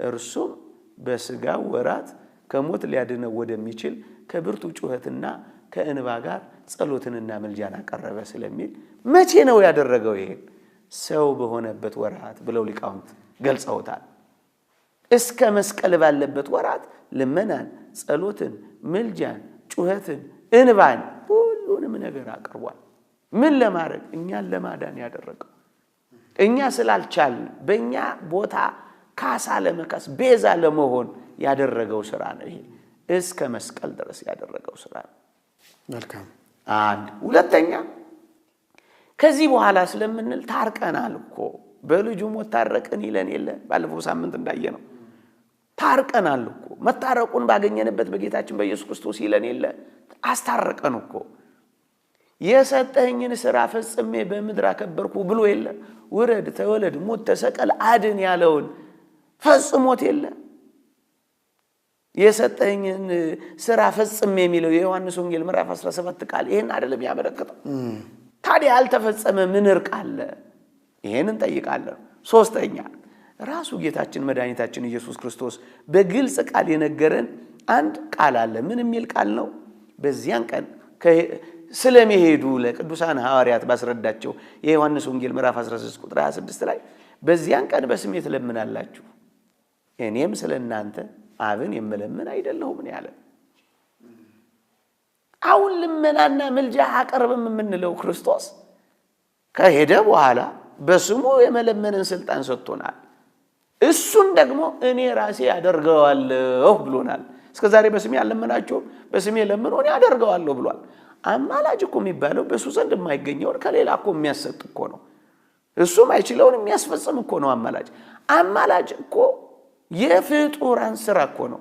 እርሱም በስጋው ወራት ከሞት ሊያድነው ወደሚችል ከብርቱ ጩኸትና ከእንባ ጋር ጸሎትንና ምልጃን አቀረበ ስለሚል መቼ ነው ያደረገው? ይሄን ሰው በሆነበት ወራት ብለው ሊቃውንት ገልጸውታል። እስከ መስቀል ባለበት ወራት ልመናን፣ ጸሎትን፣ ምልጃን፣ ጩኸትን፣ እንባን ሁሉንም ነገር አቅርቧል። ምን ለማድረግ? እኛን ለማዳን ያደረገው። እኛ ስላልቻልን በእኛ ቦታ ካሳ ለመካስ ቤዛ ለመሆን ያደረገው ስራ ነው። ይሄ እስከ መስቀል ድረስ ያደረገው ስራ ነው። መልካም። አንድ ሁለተኛ ከዚህ በኋላ ስለምንል ታርቀናል እኮ በልጁ ሞት ታረቅን ይለን የለ? ባለፈው ሳምንት እንዳየነው ታርቀናል እኮ መታረቁን ባገኘንበት በጌታችን በኢየሱስ ክርስቶስ ይለን የለ? አስታረቀን እኮ። የሰጠኝን ሥራ ፈጽሜ በምድር አከበርኩ ብሎ የለ? ውረድ፣ ተወለድ፣ ሞት፣ ተሰቀል፣ አድን ያለውን ፈጽሞት የለ? የሰጠኝን ሥራ ፈጽሜ የሚለው የዮሐንስ ወንጌል ምዕራፍ 17 ቃል ይሄን አይደለም ያመለከተው? ታዲያ ያልተፈጸመ ምን እርቅ አለ? ይሄንን እንጠይቃለን። ሶስተኛ ራሱ ጌታችን መድኃኒታችን ኢየሱስ ክርስቶስ በግልጽ ቃል የነገረን አንድ ቃል አለ። ምን የሚል ቃል ነው? በዚያን ቀን ስለመሄዱ ለቅዱሳን ሐዋርያት ባስረዳቸው የዮሐንስ ወንጌል ምዕራፍ 16 ቁጥር 26 ላይ በዚያን ቀን በስሜ ትለምናላችሁ እኔም ስለእናንተ አብን የምለምን አይደለሁም ያለ። አሁን ልመናና ምልጃ አቀርብም የምንለው ክርስቶስ ከሄደ በኋላ በስሙ የመለመንን ስልጣን ሰጥቶናል። እሱን ደግሞ እኔ ራሴ ያደርገዋለሁ ብሎናል። እስከዛሬ በስሜ ያለመናችሁ በስሜ ለምኑ እኔ ያደርገዋለሁ ብሏል። አማላጅ እኮ የሚባለው በሱ ዘንድ የማይገኘውን ከሌላ እኮ የሚያሰጥ እኮ ነው። እሱም አይችለውን የሚያስፈጽም እኮ ነው አማላጅ። አማላጅ እኮ የፍጡራን ስራ እኮ ነው።